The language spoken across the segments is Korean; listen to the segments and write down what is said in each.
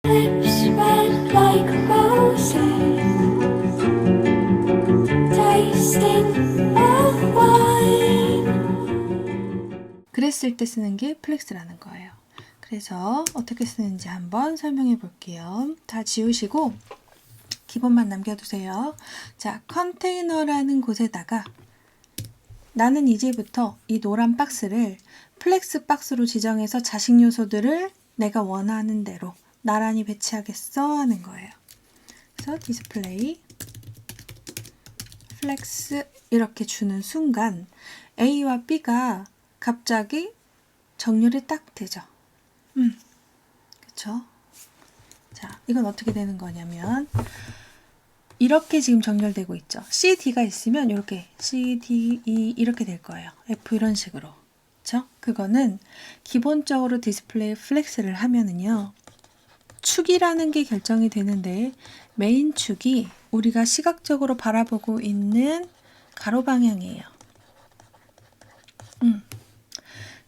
Lips red like roses, tasting of wine. 그랬을 때 쓰는 게 플렉스라는 거예요. 그래서 어떻게 쓰는지 한번 설명해 볼게요. 다 지우시고 기본만 남겨두세요. 자, 컨테이너라는 곳에다가 나는 이제부터 이 노란 박스를 플렉스 박스로 지정해서 자식 요소들을 내가 원하는 대로 나란히 배치하겠어 하는 거예요. 그래서 디스플레이 플렉스 이렇게 주는 순간 A와 B가 갑자기 정렬이 딱 되죠. 그쵸? 자, 이건 어떻게 되는 거냐면 이렇게 지금 정렬되고 있죠. C, D가 있으면 이렇게 C, D, E 이렇게 될 거예요. F 이런 식으로. 그쵸? 그거는 기본적으로 디스플레이 플렉스를 하면은요. 축이라는 게 결정이 되는데 메인 축이 우리가 시각적으로 바라보고 있는 가로 방향이에요.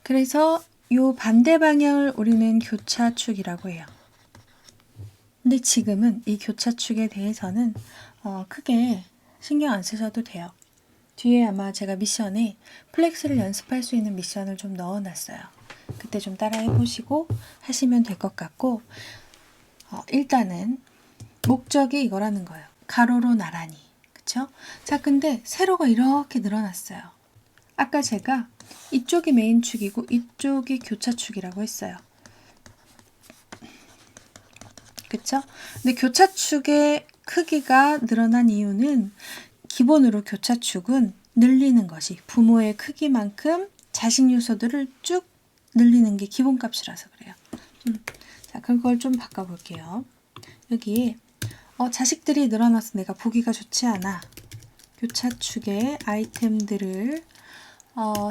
그래서 요 반대 방향을 우리는 교차축이라고 해요. 근데 지금은 이 교차축에 대해서는 크게 신경 안 쓰셔도 돼요. 뒤에 아마 제가 미션에 플렉스를 연습할 수 있는 미션을 좀 넣어놨어요. 그때 좀 따라해 보시고 하시면 될 것 같고 일단은 목적이 이거라는 거예요. 가로로 나란히. 그쵸? 자, 근데 세로가 이렇게 늘어났어요. 아까 제가 이쪽이 메인 축이고 이쪽이 교차축이라고 했어요. 그쵸? 근데 교차축의 크기가 늘어난 이유는 기본으로 교차축은 늘리는 것이 부모의 크기만큼 자식 요소들을 쭉 늘리는 게 기본값이라서 그래요. 자, 그걸 좀 바꿔볼게요. 여기에 자식들이 늘어나서 내가 보기가 좋지 않아. 교차축의 아이템들을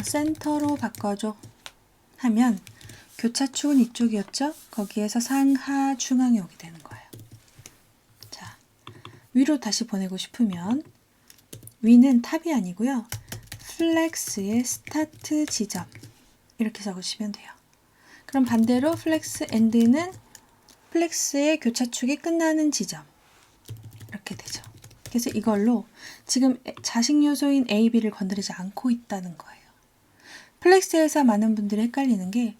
센터로 바꿔줘 하면 교차축은 이쪽이었죠? 거기에서 상하 중앙에 오게 되는 거예요. 자, 위로 다시 보내고 싶으면 위는 탑이 아니고요. 플렉스의 스타트 지점 이렇게 적으시면 돼요. 그럼 반대로 플렉스 엔드는 플렉스의 교차축이 끝나는 지점 이렇게 되죠. 그래서 이걸로 지금 자식 요소인 A, B를 건드리지 않고 있다는 거예요. 플렉스에서 많은 분들이 헷갈리는 게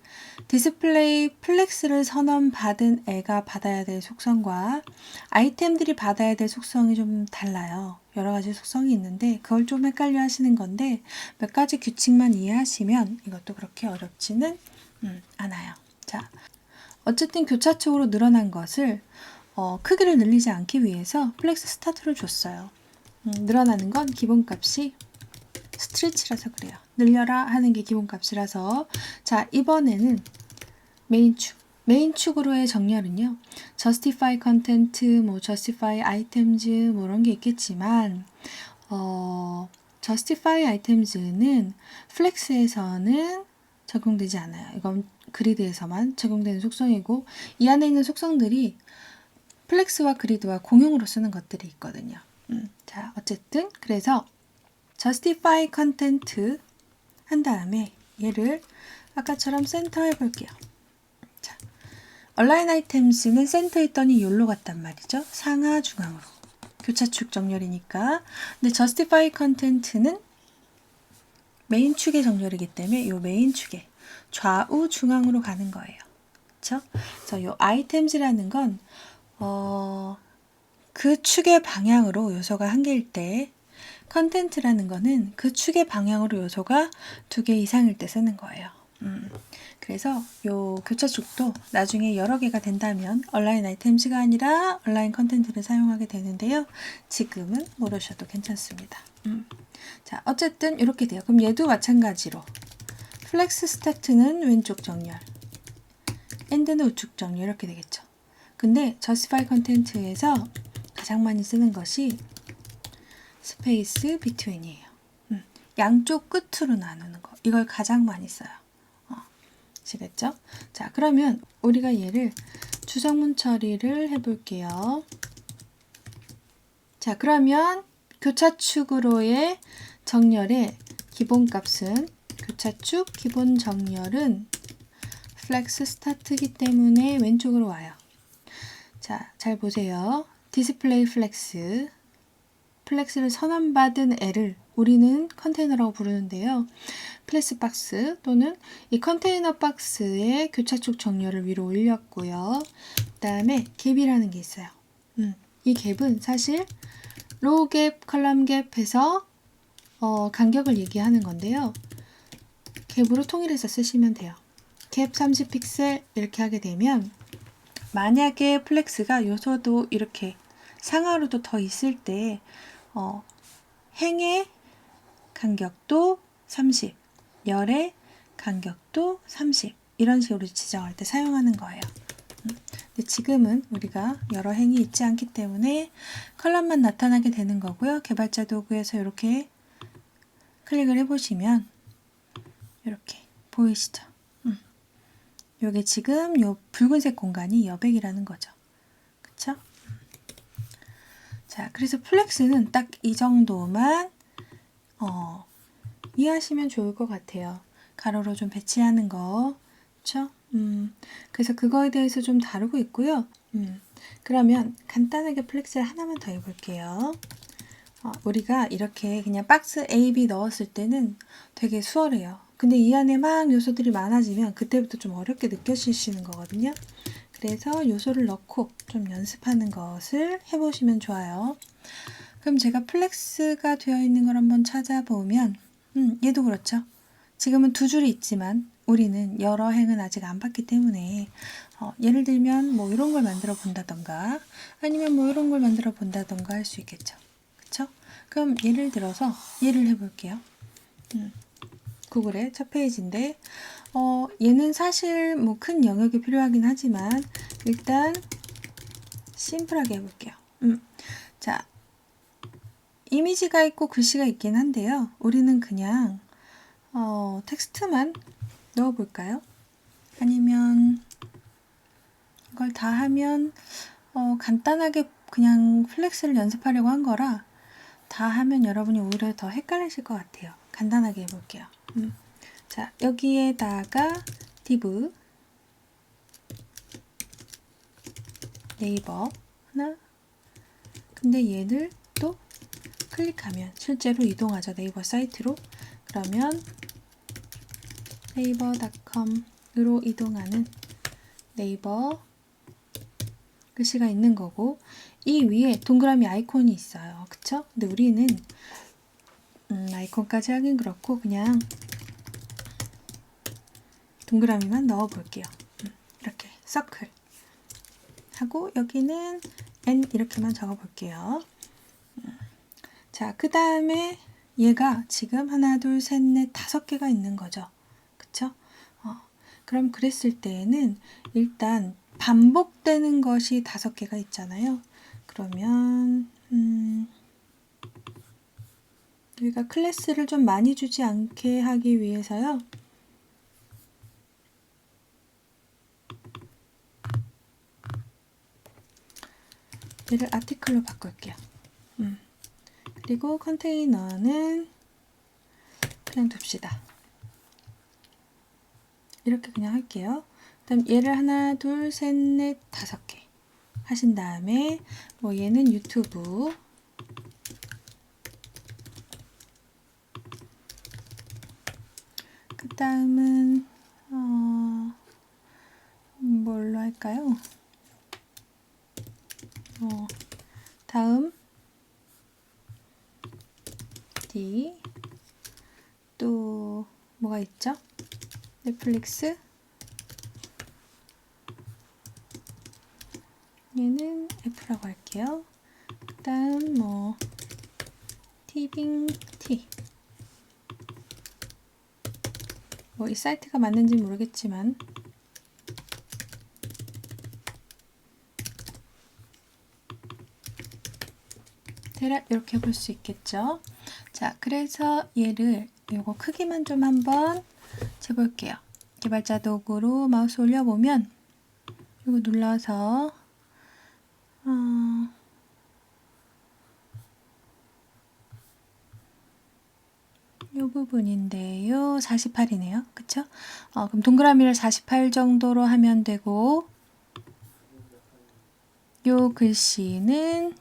디스플레이 플렉스를 선언받은 애가 받아야 될 속성과 아이템들이 받아야 될 속성이 좀 달라요. 여러 가지 속성이 있는데 그걸 좀 헷갈려 하시는 건데 몇 가지 규칙만 이해하시면 이것도 그렇게 어렵지는 않아요. 자, 어쨌든 교차축으로 늘어난 것을 크기를 늘리지 않기 위해서 플렉스 스타트를 줬어요. 늘어나는 건 기본값이 스트레치라서 그래요. 늘려라 하는 게 기본값이라서 자, 이번에는 메인 축으로의 정렬은요. justify content, justify items 뭐 이런 게 있겠지만 justify items는 플렉스에서는 적용되지 않아요. 이건 그리드에서만 적용되는 속성이고 이 안에 있는 속성들이 플렉스와 그리드와 공용으로 쓰는 것들이 있거든요. 자, 어쨌든 그래서 justify content 한 다음에 얘를 아까처럼 센터 해볼게요. 자, align items는 센터에 있더니 여기로 갔단 말이죠. 상하 중앙으로. 교차축 정렬이니까. 근데 justify content는 메인 축의 정렬이기 때문에 이 메인 축에 좌우 중앙으로 가는 거예요. 그렇죠? 그래서 이 items라는 건 그 축의 방향으로 요소가 한 개일 때 컨텐트라는 거는 그 축의 방향으로 요소가 2개 이상일 때 쓰는 거예요. 그래서 요 교차축도 나중에 여러 개가 된다면 얼라인 아이템즈가 아니라 얼라인 컨텐트를 사용하게 되는데요. 지금은 모르셔도 괜찮습니다. 자, 어쨌든 이렇게 돼요. 그럼 얘도 마찬가지로 플렉스 스타트는 왼쪽 정렬, 엔드는 우측 정렬 이렇게 되겠죠. 근데 justify content에서 가장 많이 쓰는 것이 스페이스 between이에요. 양쪽 끝으로 나누는 거. 이걸 가장 많이 써요. 아시겠죠? 자, 그러면 우리가 얘를 주성문 처리를 해볼게요. 자, 그러면 교차축으로의 정렬의 기본값은 교차축 기본 정렬은 플렉스 스타트이기 때문에 왼쪽으로 와요. 자, 잘 보세요. 디스플레이 플렉스. 플렉스를 선언받은 애를 우리는 컨테이너라고 부르는데요. 플렉스 박스 또는 이 컨테이너 박스의 교차축 정렬을 위로 올렸고요. 그 다음에 갭이라는 게 있어요. 이 갭은 사실 로우 갭, 컬럼 갭 해서 간격을 얘기하는 건데요. 갭으로 통일해서 쓰시면 돼요. 갭 30픽셀 이렇게 하게 되면 만약에 플렉스가 요소도 이렇게 상하로도 더 있을 때 행의 간격도 30, 열의 간격도 30 이런 식으로 지정할 때 사용하는 거예요. 근데 지금은 우리가 여러 행이 있지 않기 때문에 컬럼만 나타나게 되는 거고요. 개발자 도구에서 이렇게 클릭을 해보시면 이렇게 보이시죠? 요게 지금 요 붉은색 공간이 여백이라는 거죠. 그쵸? 자, 그래서 플렉스는 딱 이 정도만 이해하시면 좋을 것 같아요. 가로로 좀 배치하는 거. 그쵸? 그래서 그거에 대해서 좀 다루고 있고요. 그러면 간단하게 플렉스를 하나만 더 해볼게요. 우리가 이렇게 그냥 박스 A, B 넣었을 때는 되게 수월해요. 근데 이 안에 막 요소들이 많아지면 그때부터 좀 어렵게 느껴지시는 거거든요. 그래서 요소를 넣고 좀 연습하는 것을 해보시면 좋아요. 그럼 제가 플렉스가 되어 있는 걸 한번 찾아보면 얘도 그렇죠. 지금은 두 줄이 있지만 우리는 여러 행은 아직 안 봤기 때문에 예를 들면 뭐 이런 걸 만들어 본다던가 아니면 뭐 이런 걸 만들어 본다던가 할 수 있겠죠. 그쵸? 그럼 예를 들어서 얘를 해볼게요. 구글의 첫 페이지인데 얘는 사실 뭐 큰 영역이 필요하긴 하지만 일단 심플하게 해볼게요. 자, 이미지가 있고 글씨가 있긴 한데요. 우리는 그냥 텍스트만 넣어볼까요? 아니면 이걸 다 하면 간단하게 그냥 플렉스를 연습하려고 한 거라 다 하면 여러분이 오히려 더 헷갈리실 것 같아요. 간단하게 해볼게요. 자, 여기에다가 div 네이버 하나. 근데 얘를 또 클릭하면 실제로 이동하죠. 네이버 사이트로. 그러면 네이버.com으로 이동하는 네이버 글씨가 있는 거고 이 위에 동그라미 아이콘이 있어요. 그쵸? 근데 우리는 아이콘까지 하긴 그렇고 그냥 동그라미만 넣어 볼게요. 이렇게 서클 하고 여기는 N 이렇게만 적어 볼게요. 자, 그 다음에 얘가 지금 하나, 둘, 셋, 넷, 5개가 있는 거죠. 그쵸? 그럼 그랬을 때에는 일단 반복되는 것이 5개가 있잖아요. 그러면 우리가 클래스를 좀 많이 주지 않게 하기 위해서요. 얘를 아티클로 바꿀게요. 그리고 컨테이너는 그냥 둡시다. 이렇게 그냥 할게요. 그다음 얘를 하나, 둘, 셋, 넷, 5개 하신 다음에 뭐 얘는 유튜브 그 다음은 뭘로 할까요? 다음 D 또 뭐가 있죠? 넷플릭스 얘는 F라고 할게요. 그 다음 뭐 티빙 T 뭐 이 사이트가 맞는지 모르겠지만 대략 이렇게 볼 수 있겠죠. 자, 그래서 얘를 요거 크기만 좀 한번 재볼게요. 개발자 도구로 마우스 올려보면 이거 눌러서 이 부분인데요. 48이네요. 그쵸? 그럼 동그라미를 48 정도로 하면 되고 요 글씨는